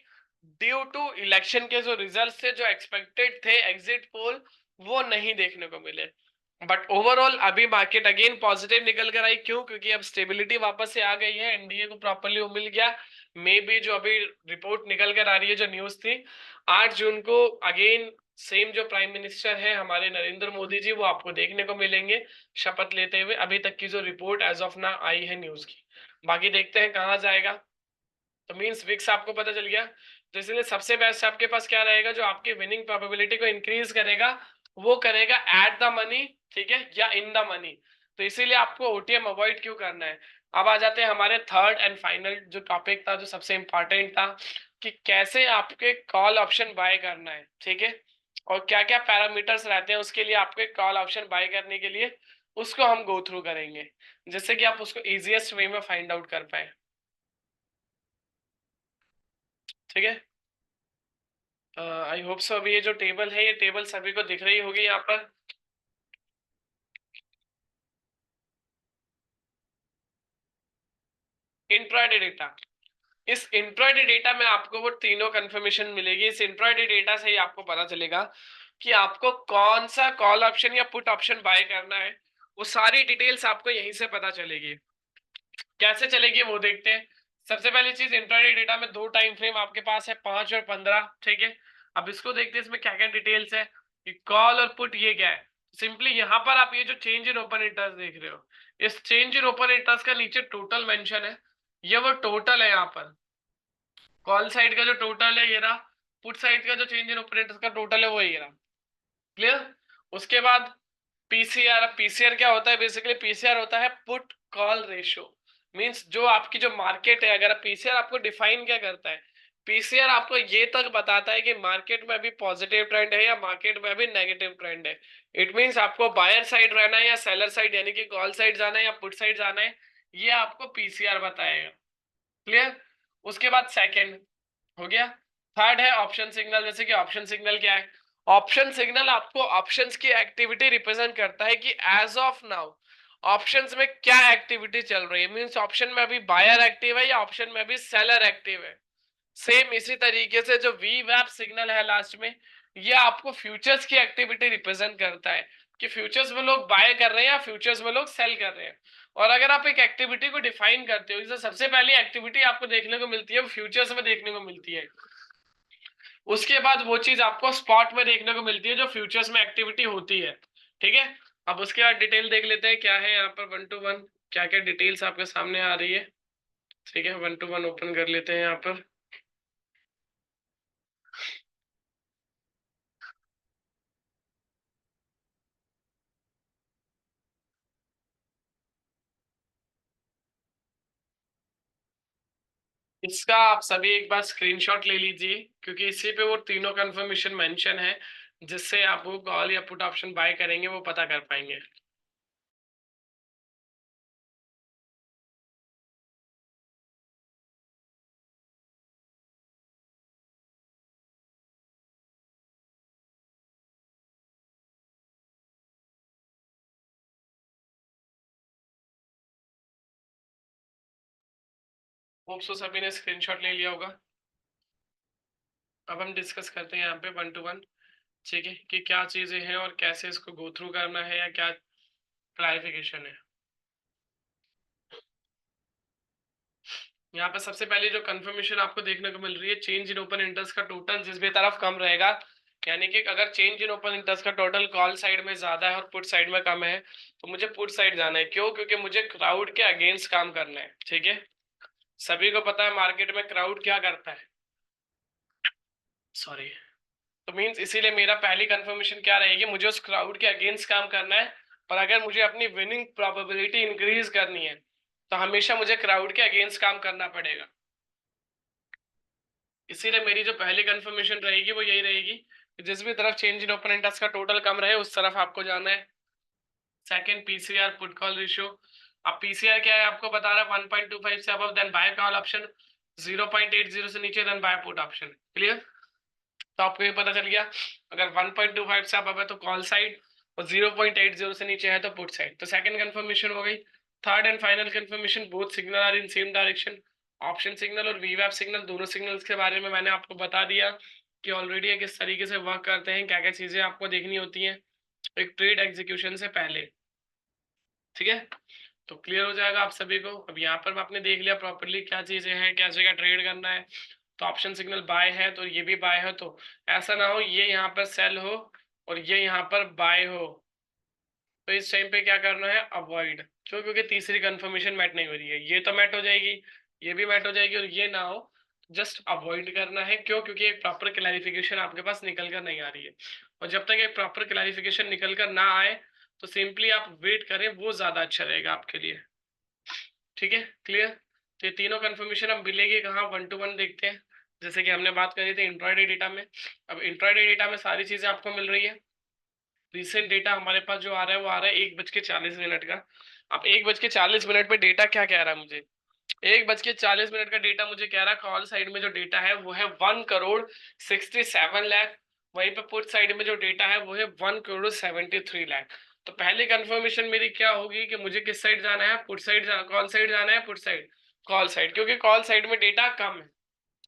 ड्यू टू इलेक्शन के जो रिजल्ट थे, जो एक्सपेक्टेड थे एग्जिट पोल, वो नहीं देखने को मिले। बट ओवरऑल अभी मार्केट अगेन पॉजिटिव निकल कर आई। क्यों? क्योंकि अब स्टेबिलिटी वापस से आ गई है, एनडीए को प्रॉपरली वो मिल गया। मे बी जो अभी रिपोर्ट निकल कर आ रही है, जो न्यूज थी 8 जून को, अगेन सेम जो प्राइम मिनिस्टर है हमारे नरेंद्र मोदी जी, वो आपको देखने को मिलेंगे शपथ लेते हुए। अभी तक की जो रिपोर्ट एज ऑफ ना आई है न्यूज की, बाकी देखते हैं कहाँ जाएगा। तो मीन्स विक्स आपको पता चल गया। तो इसलिए सबसे बेस्ट आपके पास क्या रहेगा जो आपकी विनिंग प्रोबेबिलिटी को इंक्रीज करेगा, वो करेगा एट द मनी, ठीक है, या इन द मनी। तो इसीलिए आपको ओटीएम अवॉइड क्यों करना है। अब आ जाते हैं हमारे थर्ड एंड फाइनल जो टॉपिक था, जो सबसे इंपॉर्टेंट था, कि कैसे आपके कॉल ऑप्शन बाय करना है। ठीक है। और क्या क्या पैरामीटर्स रहते हैं उसके लिए, आपके कॉल ऑप्शन बाय करने के लिए, उसको हम गो थ्रू करेंगे, जिससे कि आप उसको इजिएस्ट वे में फाइंड आउट कर पाए। ठीक है। I hope so. अभी ये जो टेबल है, ये टेबल सभी को दिख रही होगी यहाँ पर। इंट्राडे डेटा, इस इंट्राडे डेटा में आपको वो तीनों कंफर्मेशन मिलेगी। इस इंट्राडे डेटा से ही आपको पता चलेगा कि आपको कौन सा कॉल ऑप्शन या पुट ऑप्शन बाय करना है। वो सारी डिटेल्स आपको यहीं से पता चलेगी। कैसे चलेगी वो देखते हैं। सबसे पहली चीज, इंट्राडे डेटा में दो टाइम फ्रेम आपके पास है, 5 और 15। ठीक है। अब इसको देखते हैं इसमें क्या क्या डिटेल्स है। कॉल और पुट ये क्या है। सिंपली यहाँ पर आप ये जो चेंज इन ओपन इंटरेस्ट देख रहे हो, इस चेंज इन ओपन इंटरेस्ट का नीचे टोटल मेंशन है। ये वो टोटल है यहाँ पर। कॉल साइड का जो टोटल है ये रहा, पुट साइड का जो चेंज इन ओपन इंटरेस्ट का टोटल है वो ये रहा। क्लियर। उसके बाद पीसीआर। पीसीआर क्या होता है? बेसिकली पीसीआर होता है पुट कॉल रेशियो। मींस जो आपकी जो मार्केट है, अगर पीसीआर आपको डिफाइन क्या करता है, पीसीआर आपको ये तक बताता है कि मार्केट में अभी पॉजिटिव ट्रेंड है या मार्केट में अभी नेगेटिव ट्रेंड है। इट मींस आपको बायर साइड रहना है या सेलर साइड, यानी कि कॉल साइड जाना है या पुट साइड जाना है, ये आपको पीसीआर बताएगा। क्लियर। उसके बाद सेकंड हो गया। थर्ड है ऑप्शन सिग्नल। जैसे कि ऑप्शन सिग्नल क्या है? ऑप्शन सिग्नल आपको ऑप्शंस की एक्टिविटी रिप्रेजेंट करता है कि एज ऑफ नाउ ऑप्शंस में क्या एक्टिविटी चल रही है। मींस ऑप्शन में अभी बायर एक्टिव है या ऑप्शन में अभी सेलर एक्टिव है। सेम इसी तरीके से जो वी वैप सिग्नल है लास्ट में, ये आपको फ्यूचर्स की एक्टिविटी रिप्रेजेंट करता है कि फ्यूचर्स में लोग बाय कर रहे हैं या फ्यूचर्स में लोग सेल कर रहे हैं। और अगर आप एक एक्टिविटी को डिफाइन करते हो, जैसे सबसे पहली एक्टिविटी आपको देखने को मिलती है वो फ्यूचर्स में देखने को मिलती है। उसके बाद वो चीज आपको स्पॉट में देखने को मिलती है जो फ्यूचर्स में एक्टिविटी होती है। ठीक है। अब उसके बाद डिटेल देख लेते हैं क्या है यहाँ पर, 1 to 1 क्या क्या डिटेल्स आपके सामने आ रही है। ठीक है, 1 to 1 ओपन कर लेते हैं यहाँ पर। इसका आप सभी एक बार स्क्रीनशॉट ले लीजिए, क्योंकि इसी पे वो तीनों कंफर्मेशन मेंशन है, जिससे आप वो कॉल या पुट ऑप्शन बाय करेंगे वो पता कर पाएंगे। होप सो सभी ने स्क्रीनशॉट ले लिया होगा। अब हम डिस्कस करते हैं यहाँ पे 1 to 1, ठीक है, कि क्या चीजें हैं और कैसे इसको गो थ्रू करना है या क्या क्लैरिफिकेशन है। यहाँ पे सबसे पहले जो कंफर्मेशन आपको देखने को मिल रही है, चेंज इन ओपन इंटरेस्ट का टोटल जिस भी तरफ कम रहेगा, यानी कि अगर चेंज इन ओपन इंटरेस्ट का टोटल कॉल साइड में ज्यादा है और पुट साइड में कम है, तो मुझे पुट साइड जाना है। क्यों? क्योंकि मुझे क्राउड के अगेंस्ट काम करना है, ठीक है। सभी को पता है मार्केट में क्राउड क्या करता है, सॉरी। तो मीन्स इसीलिए मेरा पहली कंफर्मेशन क्या रहेगी, मुझे उस क्राउड के अगेंस्ट काम करना है। और अगर मुझे अपनी विनिंग प्रोबेबिलिटी इंक्रीज करनी है, तो हमेशा मुझे क्राउड के अगेंस्ट काम करना पड़ेगा। इसीलिए मेरी जो पहली कंफर्मेशन रहेगी वो यही रहेगी कि जिस भी तरफ चेंज इन ओपन इंटरेस्ट का टोटल कम रहे उस तरफ आपको जाना है। Second, PCR put call ratio. अब पीसीआर क्या है आपको बता रहा है, 1.25 से above then buy call option, 0.80 से नीचे then buy put option. Clear? तो आपको ये पता चल गया, अगर 1.25 से अबव है तो कॉल साइड, और 0.80 से नीचे है तो पुट साइड। तो सेकंड कंफर्मेशन हो गई। Third and final confirmation, both signal are in same direction. Option signal और वीवैप सिग्नल दोनों सिग्नल्स के बारे में मैंने आपको बता दिया कि ऑलरेडी किस तरीके से वर्क करते हैं, क्या क्या चीजें आपको देखनी होती हैं एक ट्रेड एग्जीक्यूशन से पहले, ठीक है। तो क्लियर हो जाएगा आप सभी को। अब यहाँ पर आपने देख लिया प्रॉपरली क्या चीजें हैं, कैसे क्या ट्रेड करना है। तो ऑप्शन सिग्नल बाय है तो ये भी बाय है, तो ऐसा ना हो ये यहाँ पर सेल हो और ये यहाँ पर बाय हो, तो इस टाइम पे क्या करना है, अवॉइड। क्यों? क्योंकि तीसरी कंफर्मेशन मैट नहीं हो रही है, ये तो मैट हो जाएगी, ये भी मैट हो जाएगी, और ये ना हो, जस्ट अवॉइड करना है। क्यों? क्योंकि एक प्रॉपर क्लैरिफिकेशन आपके पास निकल कर नहीं आ रही है, और जब तक एक प्रॉपर क्लैरिफिकेशन निकल कर ना आए तो सिंपली आप वेट करें, वो ज्यादा अच्छा रहेगा आपके लिए, ठीक है। क्लियर? तो ये तीनों कंफर्मेशन अब मिलेगी कहाँ, 1 to 1 देखते हैं। जैसे कि हमने बात करी थी इंट्राडे डेटा में। अब इंट्राडे डेटा में सारी चीजें आपको मिल रही है। रिसेंट डेटा हमारे पास जो आ रहा है वो आ रहा है 1:40 का। अब 1:40 पे डेटा क्या कह रहा है मुझे, 1:40 का डेटा मुझे कह रहा है कॉल साइड में जो डेटा है वो है 1,67,00,000। वहीं पे पुट साइड में जो डेटा है वो है 1,73,00,000। तो पहली कंफर्मेशन मेरी क्या होगी कि मुझे किस साइड जाना है, पुट साइड, कॉल साइड जाना है, पुट साइड, कॉल साइड। क्योंकि कॉल साइड में डेटा कम है,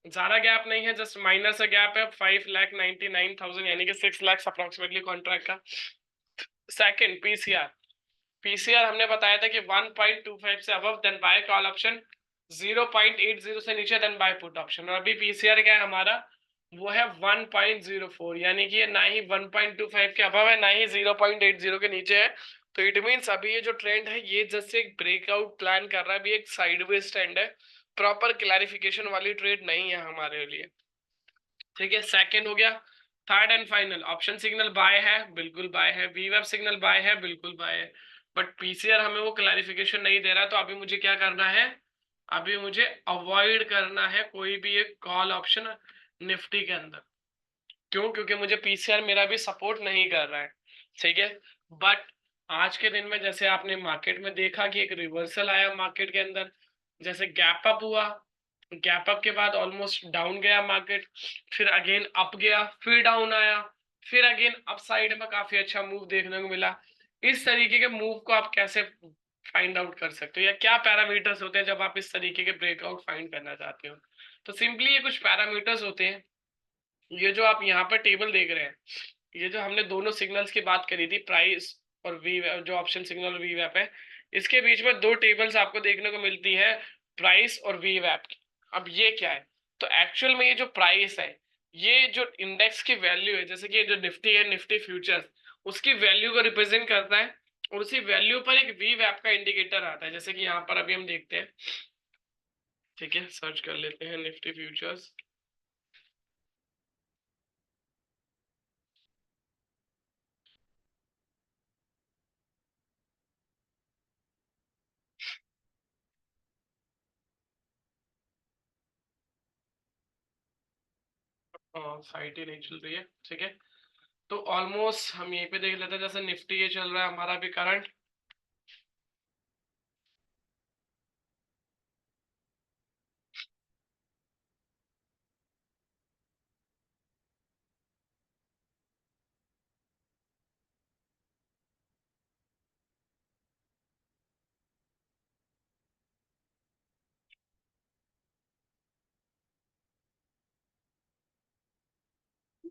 ज्यादा गैप नहीं है, जस्ट माइनर सा गैप है, 5,99,000 यानी कि 6 लाख अप्रोक्सीमेटली कॉन्ट्रैक्ट का। Second, PCR. पीसीआर हमने बताया था कि 1.25 से above then buy call option, 0.80 से नीचे देन बाय पुट ऑप्शन। और अभी पीसीआर क्या है हमारा, वो है 1.04, यानी कि ये ना ही 1.25 के अबव है ना ही 0.80 के नीचे है। तो इट मीन्स अभी ये जो ट्रेंड है ये जस्ट एक ब्रेकआउट प्लान कर रहा है, अभी एक साइडवेज ट्रेंड है, प्रॉपर क्लैरिफिकेशन वाली ट्रेड नहीं है हमारे लिए, ठीक है। सेकंड हो गया। Third and final, option signal buy है, बिल्कुल बाय है, वीवेब सिग्नल बाय है, बिल्कुल बाय है, बट पीसीआर हमें वो क्लैरिफिकेशन नहीं दे रहा। तो अभी मुझे क्या करना है, अभी मुझे अवॉइड करना है कोई भी एक कॉल ऑप्शन निफ्टी के अंदर। क्यों? क्योंकि मुझे पीसीआर मेरा भी सपोर्ट नहीं कर रहा है, ठीक है। बट आज के दिन में जैसे आपने मार्केट में देखा कि एक रिवर्सल आया मार्केट के अंदर, जैसे गैप अप हुआ, गैप अप के बाद ऑलमोस्ट डाउन गया मार्केट, फिर अगेन अप गया, फिर डाउन आया, फिर अगेन अप साइड में काफी अच्छा मूव देखने को मिला। इस तरीके के मूव को आप कैसे फाइंड आउट कर सकते हो, या क्या पैरामीटर्स होते हैं जब आप इस तरीके के ब्रेकआउट फाइंड करना चाहते हो? तो सिंपली ये कुछ पैरामीटर्स होते हैं। ये जो आप यहाँ पर टेबल देख रहे हैं, ये जो हमने दोनों सिग्नल्स की बात करी थी, प्राइस और वी, जो ऑप्शन सिग्नल और वी वैप है, इसके बीच में दो टेबल्स आपको देखने को मिलती है, प्राइस और वी वैप की। अब ये क्या है, तो एक्चुअल में ये जो प्राइस है, ये जो इंडेक्स की वैल्यू है, जैसे कि ये जो निफ्टी है, निफ्टी फ्यूचर्स, उसकी वैल्यू को रिप्रेजेंट करता है, और उसी वैल्यू पर एक वी वैप का इंडिकेटर आता है, जैसे कि यहाँ पर अभी हम देखते हैं, ठीक है, सर्च कर लेते हैं निफ्टी फ्यूचर्स। साइट ही नहीं चल रही है, ठीक है। तो ऑलमोस्ट हम यहीं पे देख लेते हैं, जैसे निफ्टी ये चल रहा है हमारा भी करंट,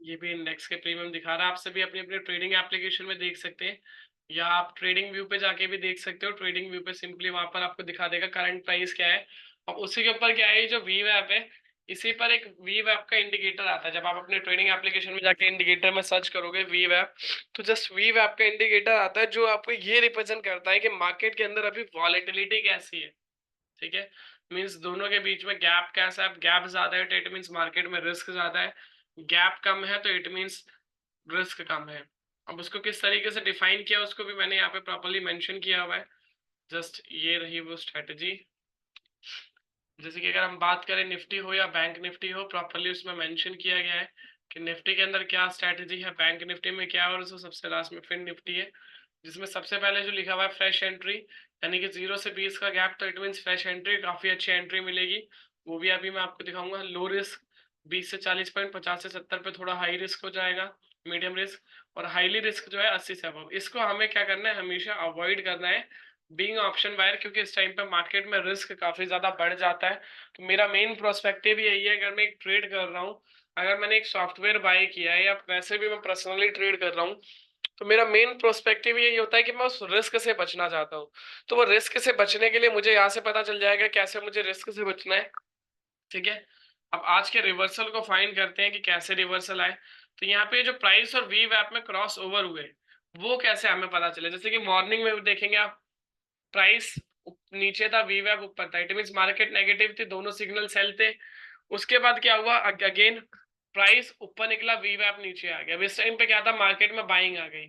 ये भी इंडेक्स के प्रीमियम दिखा रहा है। आप सभी अपनी अपनी ट्रेडिंग एप्लीकेशन में देख सकते हैं, या आप ट्रेडिंग व्यू पे जाके भी देख सकते हो। ट्रेडिंग व्यू पे सिंपली वहां पर आपको दिखा देगा करंट प्राइस क्या है, और उसी के ऊपर क्या है, जो वीव ऐप है, इसी पर एक वीव ऐप का इंडिकेटर आता है। जब आप अपने ट्रेडिंग एप्लीकेशन में जाके इंडिकेटर में सर्च करोगे वीव ऐप, तो जस्ट वीव ऐप का इंडिकेटर आता है जो आपको ये रिप्रेजेंट करता है कि मार्केट के अंदर अभी वॉलेटिलिटी कैसी है। ठीक है, मीन्स दोनों के बीच में गैप कैसा है। गैप ज्यादा है तो इट मीन्स मार्केट में रिस्क ज्यादा है, गैप कम है तो इट मीन्स रिस्क कम है। अब उसको किस तरीके से डिफाइन किया उसको भी मैंने यहाँ पे प्रॉपरली मेंशन किया हुआ है। जस्ट ये रही वो स्ट्रेटजी। जैसे कि अगर हम बात करें निफ्टी हो या बैंक निफ्टी हो, प्रॉपरली उसमें मेंशन किया गया है कि निफ्टी के अंदर क्या स्ट्रेटजी है, बैंक निफ्टी में क्या है, और उसको सबसे लास्ट में फिर निफ्टी है, जिसमें सबसे पहले जो लिखा हुआ है फ्रेश एंट्री, यानी कि 0 से 20 का गैप, तो इट मीन्स फ्रेश एंट्री, काफी अच्छी एंट्री मिलेगी। वो भी अभी मैं आपको दिखाऊंगा। लो रिस्क 20 से 40 पॉइंट, 50 से 70 पे थोड़ा हाई रिस्क हो जाएगा, मीडियम रिस्क, और हाईली रिस्क जो है 80 से अबव। इसको हमें क्या करना है, हमेशा अवॉइड करना है बीइंग ऑप्शन बायर, क्योंकि इस टाइम पे मार्केट में रिस्क काफी ज्यादा बढ़ जाता है। तो मेरा मेन प्रोस्पेक्टिव यही है, अगर मैं एक ट्रेड कर रहा हूँ, अगर मैंने एक सॉफ्टवेयर बाय किया है, या वैसे भी मैं पर्सनली ट्रेड कर रहा हूँ, तो मेरा मेन प्रोस्पेक्टिव यही होता है कि मैं उस रिस्क से बचना चाहता हूँ। तो वो रिस्क से बचने के लिए मुझे यहाँ से पता चल जाएगा कैसे मुझे रिस्क से बचना है। ठीक है, अब आज के रिवर्सल को फाइंड करते हैं कि कैसे रिवर्सल आए। तो यहाँ पे जो प्राइस और वी वैप में क्रॉस ओवर हुए, वो कैसे हमें पता चले। जैसे कि मॉर्निंग में देखेंगे आप, प्राइस नीचे था, वी वैप ऊपर था, इट मीन मार्केट नेगेटिव थी, दोनों सिग्नल सेल थे। उसके बाद क्या हुआ, अगेन प्राइस ऊपर निकला, वी वैप नीचे आ गया। अब इस टाइम पे क्या था, मार्केट में बाइंग आ गई।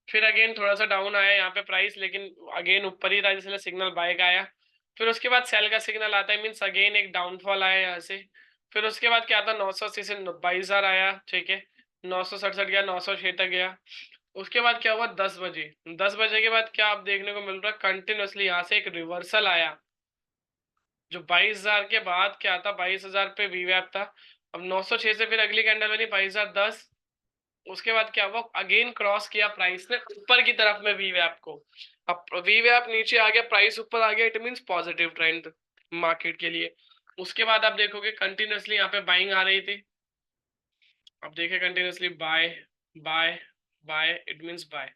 फिर अगेन थोड़ा सा डाउन आया यहाँ पे प्राइस, लेकिन अगेन ऊपर ही था, इसलिए सिग्नल बाय का आया। फिर उसके बाद सेल का सिग्नल आता है, मीन्स अगेन एक डाउनफॉल आया यहाँ से। फिर उसके बाद क्या था, 980 से 22,000 आया। ठीक है, 967 गया, 906 तक गया। उसके बाद क्या हुआ, 10 बजे, 10 बजे के बाद क्या आप देखने को मिल रहा है, कंटिन्यूसली यहाँ से एक रिवर्सल आया, जो 22,000 के बाद क्या था, 22,000 पे वीवैप था। अब 906 से फिर अगली कैंडल बनी 22,010। उसके बाद क्या हुआ, अगेन क्रॉस किया प्राइस ने ऊपर की तरफ में वीवैप को। अब वीवैप नीचे आ गया, प्राइस ऊपर आ गया, it means positive trend market के लिए। उसके बाद आप देखोगे कंटिन्यूसली यहाँ पे बाइंग आ रही थी। अब देखिए continuously buy buy buy, it means buy.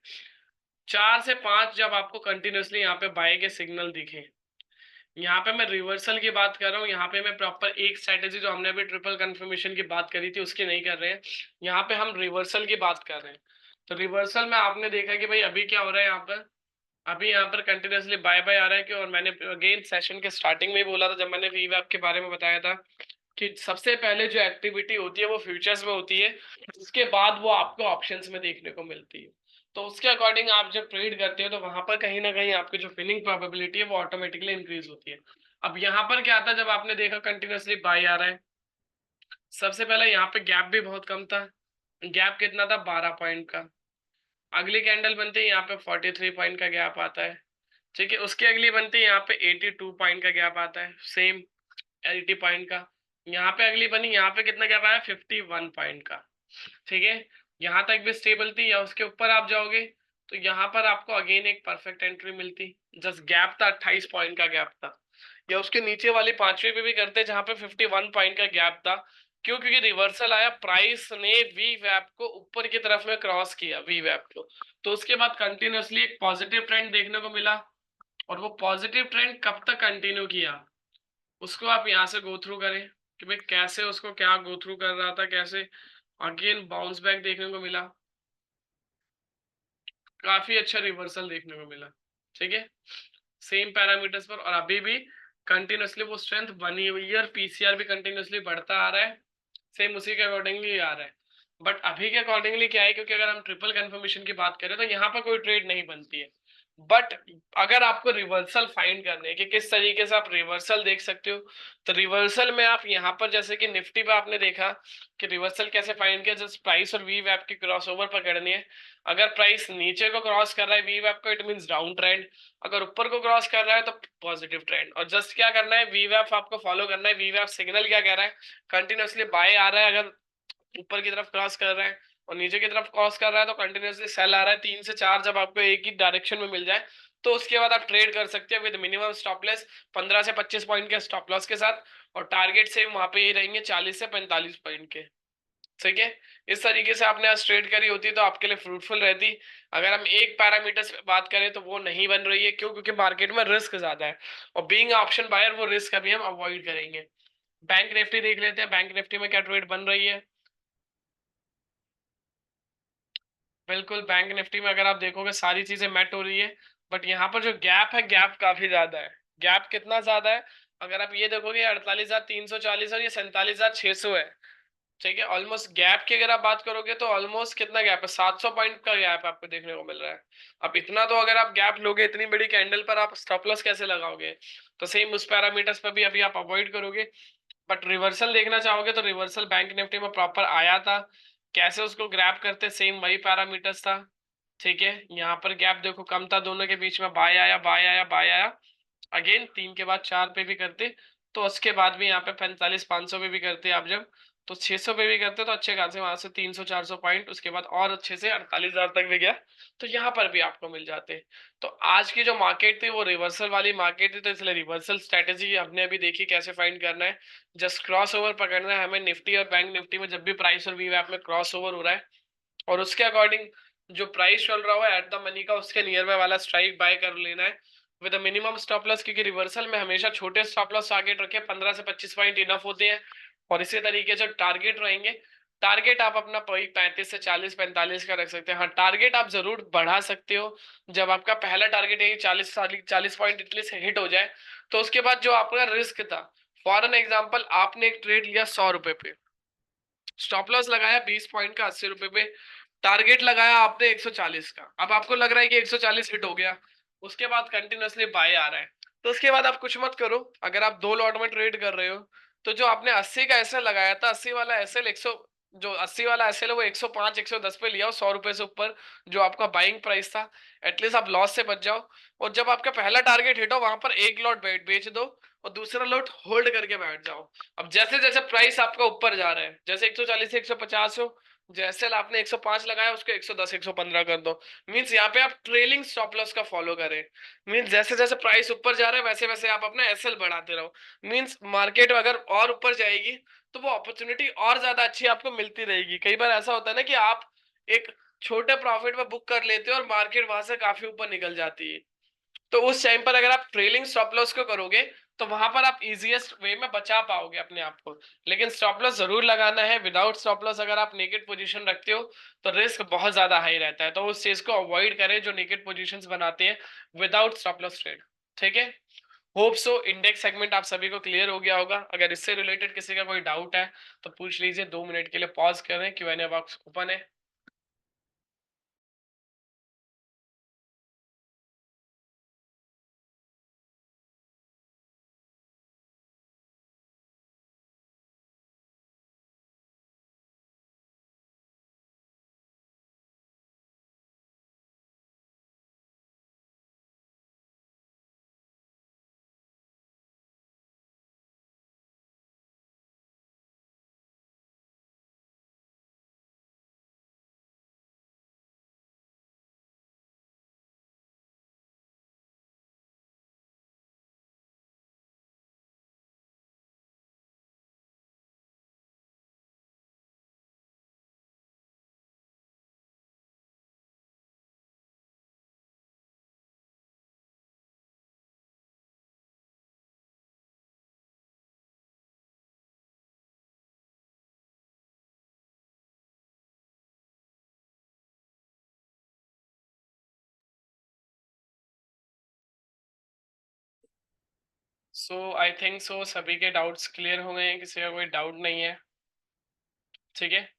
4 से 5 जब आपको कंटिन्यूसली यहाँ पे बाय के सिग्नल दिखे, यहाँ पे मैं रिवर्सल की बात कर रहा हूँ। यहाँ पे मैं प्रॉपर एक स्ट्रेटेजी जो हमने अभी ट्रिपल कंफर्मेशन की बात करी थी उसकी नहीं कर रहे हैं, यहाँ पे हम रिवर्सल की बात कर रहे हैं। तो रिवर्सल में आपने देखा कि भाई अभी क्या हो रहा है यहाँ पर, अभी यहाँ पर कंटिन्यूसली बाय बाय आ रहा है कि, और मैंने अगेन सेशन के स्टार्टिंग में ही बोला था जब मैंने वीवैप के बारे में बताया था कि सबसे पहले जो एक्टिविटी होती है वो फ्यूचर्स में होती है, उसके बाद वो आपको ऑप्शंस में देखने को मिलती है। तो उसके अकॉर्डिंग आप जब ट्रेड करते हो तो वहां पर कहीं ना कहीं आपकी जो विनिंग प्रोबेबिलिटी है वो ऑटोमेटिकली इंक्रीज होती है। अब यहाँ पर क्या आता है, जब आपने देखा कंटिन्यूसली बाय आ रहा है, सबसे पहले यहाँ पे गैप भी बहुत कम था। गैप कितना था, 12 पॉइंट का। अगली कैंडल बनती है यहाँ पे 43 पॉइंट का गैप आता है। ठीक है, उसकी अगली बनती है यहाँ पे 82 पॉइंट का गैप आता है, सेम 80 पॉइंट का। यहाँ पे अगली बनी, यहाँ पे कितना गैप आया, 51 पॉइंट का। ठीक है, यहाँ तक भी स्टेबल थी, या उसके ऊपर आप जाओगे तो यहाँ पर आपको अगेन एक परफेक्ट एंट्री मिलती। जस्ट गैप था, 28 पॉइंट का गैप था। या उसके नीचे वाली पांचवी पे भी करते जहां पे 51 पॉइंट का गैप था। क्यों, क्योंकि रिवर्सल आया, प्राइस ने वी वैप को ऊपर की तरफ में क्रॉस किया, वी वैप को। तो उसके बाद कंटिन्यूसली एक पॉजिटिव ट्रेंड देखने को मिला। और वो पॉजिटिव ट्रेंड कब तक कंटिन्यू किया, उसको आप यहाँ से गो थ्रू करें कि भाई कैसे उसको क्या गो थ्रू कर रहा था, कैसे अगेन बाउंस बैक देखने को मिला, काफी अच्छा रिवर्सल देखने को मिला। ठीक है, सेम पैरामीटर्स पर, और अभी भी कंटिन्यूसली वो स्ट्रेंथ बनी हुई है, और पीसीआर भी कंटिन्यूसली बढ़ता आ रहा है, सेम उसी के अकॉर्डिंगली आ रहा है। बट अभी के अकॉर्डिंगली क्या है, क्योंकि अगर हम ट्रिपल कंफर्मेशन की बात करें तो यहाँ पर कोई ट्रेड नहीं बनती है। बट अगर आपको रिवर्सल फाइंड करने कि किस तरीके से आप रिवर्सल देख सकते हो, तो रिवर्सल में आप यहाँ पर जैसे कि निफ्टी पे आपने देखा कि रिवर्सल कैसे फाइंड किया, जस्ट प्राइस और वी वैप की क्रॉसओवर पकड़नी है। अगर प्राइस नीचे को क्रॉस कर रहा है वी वैप को, इट मींस डाउन ट्रेंड। अगर ऊपर को क्रॉस कर रहा है तो पॉजिटिव ट्रेंड। और जस्ट क्या करना है, वी वैप आपको फॉलो करना है। वी वैप सिग्नल क्या कह रहा है, कंटिन्यूसली बाय आ रहा है, अगर ऊपर की तरफ क्रॉस कर रहा है, और नीचे की तरफ क्रॉस कर रहा है तो कंटिन्यूसली सेल आ रहा है। 3 से 4 जब आपको एक ही डायरेक्शन में मिल जाए तो उसके बाद आप ट्रेड कर सकते हैं विद मिनिमम स्टॉप लॉस 15 से 25 पॉइंट के स्टॉप लॉस के साथ। और टारगेट सेम वहां पे ही रहेंगे, 40 से 45 पॉइंट के। ठीक है। इस तरीके से आपने आज ट्रेड करी होती तो आपके लिए फ्रूटफुल रहती। अगर हम एक पैरामीटर्स पे बात करें तो वो नहीं बन रही है, क्यों? क्योंकि मार्केट में रिस्क ज्यादा है, और बीइंग ऑप्शन बायर वो रिस्क अभी हम अवॉइड करेंगे। बैंक निफ्टी देख लेते हैं, बैंक निफ्टी में क्या ट्रेड बन रही है। बिल्कुल, बैंक निफ्टी में अगर आप देखोगे सारी चीजें मैट हो रही है, बट यहाँ पर जो गैप है, गैप काफी ज्यादा है। गैप कितना ज्यादा है? अगर आप ये देखोगे 48,340 और ये 47,600 है। ठीक है, ऑलमोस्ट गैप की अगर आप बात करोगे तो ऑलमोस्ट कितना गैप है, 700 पॉइंट का गैप आपको देखने को मिल रहा है। अब इतना तो अगर आप गैप लोगे इतनी बड़ी कैंडल पर, आप स्टॉप लॉस कैसे लगाओगे? तो सेम उस पैरामीटर्स पर भी अभी आप अवॉइड करोगे। बट रिवर्सल देखना चाहोगे तो रिवर्सल बैंक निफ्टी में प्रॉपर आया था। कैसे उसको ग्रैब करते, सेम वही पैरामीटर्स था। ठीक है, यहाँ पर गैप देखो कम था, दोनों के बीच में बाय आया, बाय आया, बाय आया। अगेन 3 के बाद 4 पे भी करते, तो उसके बाद भी यहाँ पे 45-500 पे भी करते आप जब, तो 600 पे भी करते तो अच्छे खासे वहां से 300-400 पॉइंट, उसके बाद और अच्छे से 48,000 तक भी गया, तो यहाँ पर भी आपको मिल जाते। तो आज की जो मार्केट थी वो रिवर्सल वाली मार्केट थी, तो इसलिए रिवर्सल स्ट्रेटेजी हमने अभी देखी कैसे फाइंड करना है। जस्ट क्रॉस ओवर पकड़ना है हमें निफ्टी और बैंक निफ्टी में, जब भी प्राइस और वीवैप में क्रॉस ओवर हो रहा है, और उसके अकॉर्डिंग जो प्राइस चल रहा हो एट द मनी का, उसके नियर बाय वाला स्ट्राइक बाय कर लेना है विद मिनिमम स्टॉप लॉस, क्योंकि रिवर्सल में हमेशा छोटे स्टॉप लॉस टारगेट रखे, 15 से 25 पॉइंट इनफ होते हैं। और इसी तरीके से टारगेट रहेंगे, टारगेट आप अपना 35 से 40, 45 का रख सकते हैं। हाँ, टारगेट आप जरूर बढ़ा सकते हो जब आपका पहला टारगेट है 40 पॉइंट एटलीस्ट हिट हो जाए, तो उसके बाद जो आपका रिस्क था, फॉर एन एग्जाम्पल आपने एक ट्रेड लिया 100 रुपए पे, स्टॉप लॉस लगाया 20 पॉइंट का 80 रुपए पे, टारगेट लगाया आपने 140 का, अब आपको लग रहा है कि 140 हिट हो गया, उसके बाद कंटिन्यूअसली बाय आ रहा है, तो उसके बाद आप कुछ मत करो। अगर आप दो लॉट में ट्रेड कर रहे हो, तो जो आपने 80 का एसएल लगाया था, 80 वाला एसएल 100, जो 80 वाला एसएल है वो 105 110 पे लिया हो, 100 रुपए से ऊपर जो आपका बाइंग प्राइस था, एटलीस्ट आप लॉस से बच जाओ। और जब आपका पहला टारगेट हिट हो, वहां पर एक लॉट बेच दो और दूसरा लॉट होल्ड करके बैठ जाओ। अब जैसे जैसे प्राइस आपका ऊपर जा रहा है, जैसे 140 से 150 हो, जैसे आपने 105 लगाया उसको 110 115 कर दो। मींस यहाँ पे आप ट्रेलिंग स्टॉप लॉस का फॉलो करें। मींस जैसे जैसे प्राइस ऊपर जा रहा है वैसे वैसे आप अपना एसएल बढ़ाते रहो। मींस मार्केट अगर और ऊपर जाएगी तो वो अपॉर्चुनिटी और ज्यादा अच्छी आपको मिलती रहेगी। कई बार ऐसा होता है ना कि आप एक छोटे प्रॉफिट में बुक कर लेते हो और मार्केट वहां से काफी ऊपर निकल जाती है, तो उस टाइम पर अगर आप ट्रेलिंग स्टॉप लॉस को करोगे तो वहां पर आप इजीएस्ट वे में बचा पाओगे अपने आप को। लेकिन स्टॉप लॉस जरूर लगाना है। विदाउट स्टॉप लॉस अगर आप नेकेड पोजीशन रखते हो तो रिस्क बहुत ज्यादा हाई रहता है, तो उस चीज को अवॉइड करें जो नेकेड पोजीशंस बनाते हैं विदाउट स्टॉप लॉस ट्रेड। ठीक है, होप सो इंडेक्स सेगमेंट आप सभी को क्लियर हो गया होगा। अगर इससे रिलेटेड किसी का कोई डाउट है तो पूछ लीजिए, 2 मिनट के लिए पॉज करें, Q&A बॉक्स ओपन है। सो आई थिंक सो सभी के डाउट्स क्लियर हो गए हैं, किसी का कोई डाउट नहीं है। ठीक है,